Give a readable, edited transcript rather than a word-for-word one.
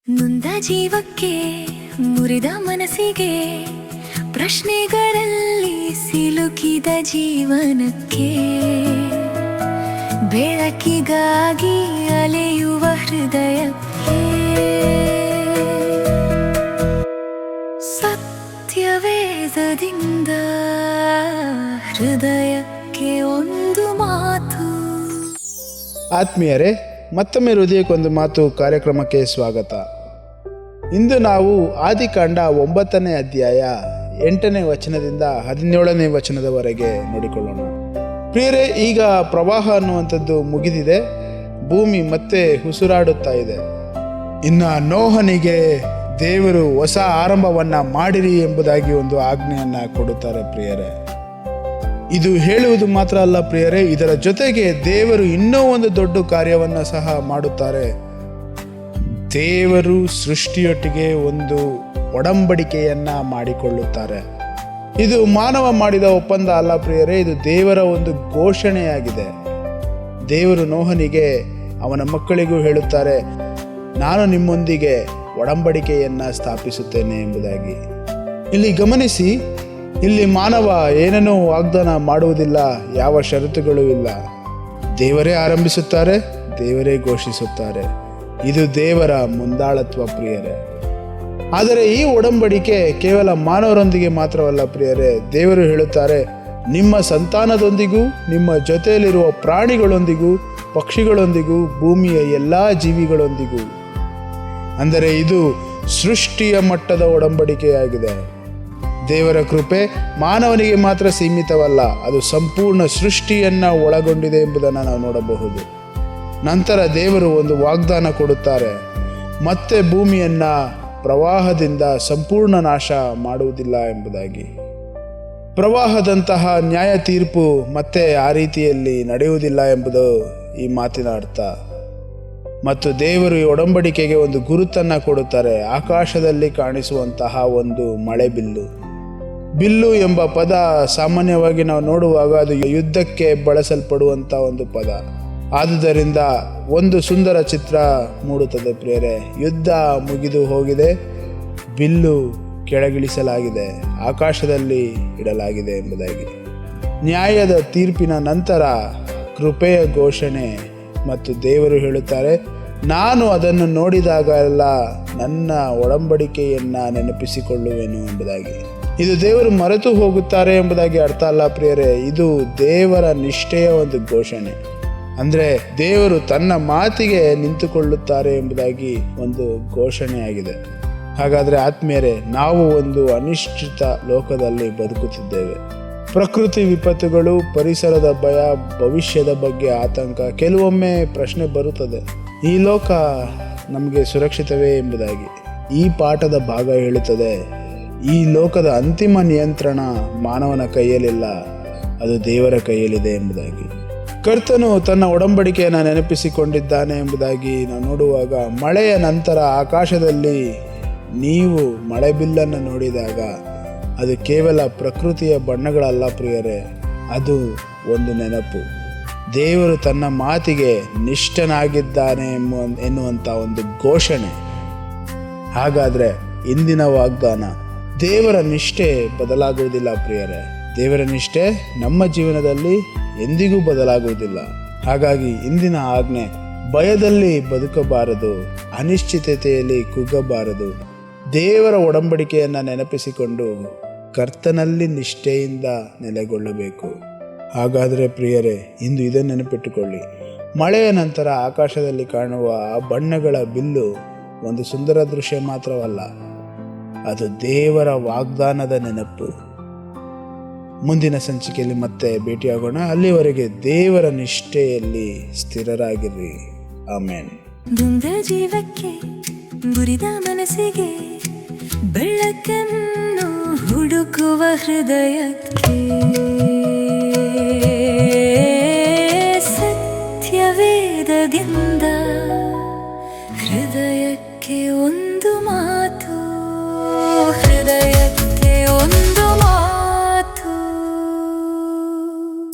ನೊಂದ ಜೀವಕ್ಕೆ ಮುರಿದ ಮನಸ್ಸಿಗೆ ಪ್ರಶ್ನೆಗಳಲ್ಲಿ ಸಿಲುಕಿದ ಜೀವನಕ್ಕೆ ಬೆಳಕಿಗಾಗಿ ಅಲೆಯುವ ಹೃದಯಕ್ಕೆ ಸತ್ಯವೇದದಿಂದ ಹೃದಯಕ್ಕೆ ಒಂದು ಮಾತು. ಆತ್ಮೀಯರೇ, ಮತ್ತೊಮ್ಮೆ ಹೃದಯಕ್ಕೊಂದು ಮಾತು ಕಾರ್ಯಕ್ರಮಕ್ಕೆ ಸ್ವಾಗತ. ಇಂದು ನಾವು ಆದಿಕಾಂಡ 9ನೇ ಅಧ್ಯಾಯ 8ನೇ ವಚನದಿಂದ 17ನೇ ವಚನದವರೆಗೆ ನೋಡಿಕೊಳ್ಳೋಣ. ಪ್ರಿಯರೇ, ಈಗ ಪ್ರವಾಹ ಅನ್ನುವಂಥದ್ದು ಮುಗಿದಿದೆ. ಭೂಮಿ ಮತ್ತೆ ಉಸಿರಾಡುತ್ತಾ ಇದೆ. ಇನ್ನು ನೋಹನಿಗೆ ದೇವರು ಹೊಸ ಆರಂಭವನ್ನ ಮಾಡಿರಿ ಎಂಬುದಾಗಿ ಒಂದು ಆಜ್ಞೆಯನ್ನ ಕೊಡುತ್ತಾರೆ. ಪ್ರಿಯರೇ, ಇದು ಹೇಳುವುದು ಮಾತ್ರ ಅಲ್ಲ ಪ್ರಿಯರೇ, ಇದರ ಜೊತೆಗೆ ದೇವರು ಇನ್ನೂ ಒಂದು ದೊಡ್ಡ ಕಾರ್ಯವನ್ನು ಸಹ ಮಾಡುತ್ತಾರೆ. ದೇವರು ಸೃಷ್ಟಿಯೊಟ್ಟಿಗೆ ಒಂದು ಒಡಂಬಡಿಕೆಯನ್ನ ಮಾಡಿಕೊಳ್ಳುತ್ತಾರೆ. ಇದು ಮಾನವ ಮಾಡಿದ ಒಪ್ಪಂದ ಅಲ್ಲ ಪ್ರಿಯರೇ, ಇದು ದೇವರ ಒಂದು ಘೋಷಣೆಯಾಗಿದೆ. ದೇವರು ನೋಹನಿಗೆ ಅವನ ಮಕ್ಕಳಿಗೂ ಹೇಳುತ್ತಾರೆ, ನಾನು ನಿಮ್ಮೊಂದಿಗೆ ಒಡಂಬಡಿಕೆಯನ್ನ ಸ್ಥಾಪಿಸುತ್ತೇನೆ ಎಂಬುದಾಗಿ. ಇಲ್ಲಿ ಗಮನಿಸಿ, ಇಲ್ಲಿ ಮಾನವ ಏನನ್ನೂ ವಾಗ್ದಾನ ಮಾಡುವುದಿಲ್ಲ, ಯಾವ ಷರತ್ತುಗಳು ಇಲ್ಲ. ದೇವರೇ ಆರಂಭಿಸುತ್ತಾರೆ, ದೇವರೇ ಘೋಷಿಸುತ್ತಾರೆ. ಇದು ದೇವರ ಮುಂದಾಳತ್ವ ಪ್ರಿಯರೇ. ಆದರೆ ಈ ಒಡಂಬಡಿಕೆ ಕೇವಲ ಮಾನವರೊಂದಿಗೆ ಮಾತ್ರವಲ್ಲ ಪ್ರಿಯರೇ. ದೇವರು ಹೇಳುತ್ತಾರೆ, ನಿಮ್ಮ ಸಂತಾನದೊಂದಿಗೂ, ನಿಮ್ಮ ಜೊತೆಯಲ್ಲಿರುವ ಪ್ರಾಣಿಗಳೊಂದಿಗೂ, ಪಕ್ಷಿಗಳೊಂದಿಗೂ, ಭೂಮಿಯ ಎಲ್ಲ ಜೀವಿಗಳೊಂದಿಗೂ. ಅಂದರೆ ಇದು ಸೃಷ್ಟಿಯ ಮಟ್ಟದ ಒಡಂಬಡಿಕೆಯಾಗಿದೆ. ದೇವರ ಕೃಪೆ ಮಾನವನಿಗೆ ಮಾತ್ರ ಸೀಮಿತವಲ್ಲ, ಅದು ಸಂಪೂರ್ಣ ಸೃಷ್ಟಿಯನ್ನ ಒಳಗೊಂಡಿದೆ ಎಂಬುದನ್ನು ನಾವು ನೋಡಬಹುದು. ನಂತರ ದೇವರು ಒಂದು ವಾಗ್ದಾನ ಕೊಡುತ್ತಾರೆ, ಮತ್ತೆ ಭೂಮಿಯನ್ನ ಪ್ರವಾಹದಿಂದ ಸಂಪೂರ್ಣ ನಾಶ ಮಾಡುವುದಿಲ್ಲ ಎಂಬುದಾಗಿ. ಪ್ರವಾಹದಂತಹ ನ್ಯಾಯ ತೀರ್ಪು ಮತ್ತೆ ಆ ರೀತಿಯಲ್ಲಿ ನಡೆಯುವುದಿಲ್ಲ ಎಂಬುದು ಈ ಮಾತಿನ ಅರ್ಥ. ಮತ್ತು ದೇವರು ಈ ಒಡಂಬಡಿಕೆಗೆ ಒಂದು ಗುರುತನ್ನ ಕೊಡುತ್ತಾರೆ. ಆಕಾಶದಲ್ಲಿ ಕಾಣಿಸುವಂತಹ ಒಂದು ಮಳೆ ಬಿಲ್ಲು. ಬಿಲ್ಲು ಎಂಬ ಪದ ಸಾಮಾನ್ಯವಾಗಿ ನಾವು ನೋಡುವಾಗ ಅದು ಯುದ್ಧಕ್ಕೆ ಬಳಸಲ್ಪಡುವಂಥ ಒಂದು ಪದ. ಆದುದರಿಂದ ಒಂದು ಸುಂದರ ಚಿತ್ರ ಮೂಡುತ್ತದೆ ಪ್ರಿಯರೇ. ಯುದ್ಧ ಮುಗಿದು ಹೋಗಿದೆ, ಬಿಲ್ಲು ಕೆಳಗಿಳಿಸಲಾಗಿದೆ, ಆಕಾಶದಲ್ಲಿ ಇಡಲಾಗಿದೆ ಎಂಬುದಾಗಿ. ನ್ಯಾಯದ ತೀರ್ಪಿನ ನಂತರ ಕೃಪೆಯ ಘೋಷಣೆ. ಮತ್ತು ದೇವರು ಹೇಳುತ್ತಾರೆ, ನಾನು ಅದನ್ನು ನೋಡಿದಾಗ ಎಲ್ಲ ನನ್ನ ಒಡಂಬಡಿಕೆಯನ್ನ ನೆನಪಿಸಿಕೊಳ್ಳುವೆನು ಎಂಬುದಾಗಿ. ಇದು ದೇವರು ಮರೆತು ಹೋಗುತ್ತಾರೆ ಎಂಬುದಾಗಿ ಅರ್ಥ ಅಲ್ಲ ಪ್ರಿಯರೇ, ಇದು ದೇವರ ನಿಷ್ಠೆಯ ಒಂದು ಘೋಷಣೆ. ಅಂದರೆ ದೇವರು ತನ್ನ ಮಾತಿಗೆ ನಿಂತುಕೊಳ್ಳುತ್ತಾರೆ ಎಂಬುದಾಗಿ ಒಂದು ಘೋಷಣೆಯಾಗಿದೆ. ಹಾಗಾದರೆ ಆತ್ಮೀಯರೇ, ನಾವು ಒಂದು ಅನಿಶ್ಚಿತ ಲೋಕದಲ್ಲಿ ಬದುಕುತ್ತಿದ್ದೇವೆ. ಪ್ರಕೃತಿ ವಿಪತ್ತುಗಳು, ಪರಿಸರದ ಭಯ, ಭವಿಷ್ಯದ ಬಗ್ಗೆ ಆತಂಕ. ಕೆಲವೊಮ್ಮೆ ಪ್ರಶ್ನೆ ಬರುತ್ತದೆ, ಈ ಲೋಕ ನಮಗೆ ಸುರಕ್ಷಿತವೇ ಎಂಬುದಾಗಿ. ಈ ಪಾಠದ ಭಾಗ ಹೇಳುತ್ತದೆ, ಈ ಲೋಕದ ಅಂತಿಮ ನಿಯಂತ್ರಣ ಮಾನವನ ಕೈಯಲ್ಲಿಲ್ಲ, ಅದು ದೇವರ ಕೈಯಲ್ಲಿದೆ ಎಂಬುದಾಗಿ. ಕರ್ತನು ತನ್ನ ಒಡಂಬಡಿಕೆಯನ್ನು ನೆನಪಿಸಿಕೊಂಡಿದ್ದಾನೆ ಎಂಬುದಾಗಿ ನಾವು ನೋಡುವಾಗ, ಮಳೆಯ ನಂತರ ಆಕಾಶದಲ್ಲಿ ನೀವು ಮಳೆ ಬಿಲ್ಲನ್ನು ನೋಡಿದಾಗ ಅದು ಕೇವಲ ಪ್ರಕೃತಿಯ ಬಣ್ಣಗಳಲ್ಲ ಪ್ರಿಯರೇ, ಅದು ಒಂದು ನೆನಪು. ದೇವರು ತನ್ನ ಮಾತಿಗೆ ನಿಷ್ಠನಾಗಿದ್ದಾನೆ ಎನ್ನುವಂಥ ಒಂದು ಘೋಷಣೆ. ಹಾಗಾದರೆ ಇಂದಿನ ವಾಗ್ದಾನ, ದೇವರ ನಿಷ್ಠೆ ಬದಲಾಗುವುದಿಲ್ಲ ಪ್ರಿಯರೇ. ದೇವರ ನಿಷ್ಠೆ ನಮ್ಮ ಜೀವನದಲ್ಲಿ ಎಂದಿಗೂ ಬದಲಾಗುವುದಿಲ್ಲ. ಹಾಗಾಗಿ ಇಂದಿನ ಆಜ್ಞೆ, ಭಯದಲ್ಲಿ ಬದುಕಬಾರದು, ಅನಿಶ್ಚಿತತೆಯಲ್ಲಿ ಕುಗ್ಗಬಾರದು. ದೇವರ ಒಡಂಬಡಿಕೆಯನ್ನು ನೆನಪಿಸಿಕೊಂಡು ಕರ್ತನಲ್ಲಿ ನಿಷ್ಠೆಯಿಂದ ನೆಲೆಗೊಳ್ಳಬೇಕು. ಹಾಗಾದರೆ ಪ್ರಿಯರೇ, ಇಂದು ಇದನ್ನು ನೆನಪಿಟ್ಟುಕೊಳ್ಳಿ, ಮಳೆಯ ನಂತರ ಆಕಾಶದಲ್ಲಿ ಕಾಣುವ ಆ ಬಣ್ಣಗಳ ಬಿಲ್ಲು ಒಂದು ಸುಂದರ ದೃಶ್ಯ ಮಾತ್ರವಲ್ಲ, ಅದು ದೇವರ ವಾಗ್ದಾನದ ನೆನಪು. ಮುಂದಿನ ಸಂಚಿಕೆಯಲ್ಲಿ ಮತ್ತೆ ಭೇಟಿಯಾಗೋಣ. ಅಲ್ಲಿವರೆಗೆ ದೇವರ ನಿಷ್ಠೆಯಲ್ಲಿ ಸ್ಥಿರರಾಗಿರ್ರಿ. ಆಮೇನ್. ನೊಂದ ಜೀವಕ್ಕೆ, ಮುರಿದ ಮನಸ್ಸಿಗೆ, ಬೆಳಕನ್ನು ಹುಡುಕುವ ಹೃದಯಕ್ಕೆ, ಸತ್ಯವೇದದಿಂದ ಹೃದಯಕ್ಕೆ ಒಂದು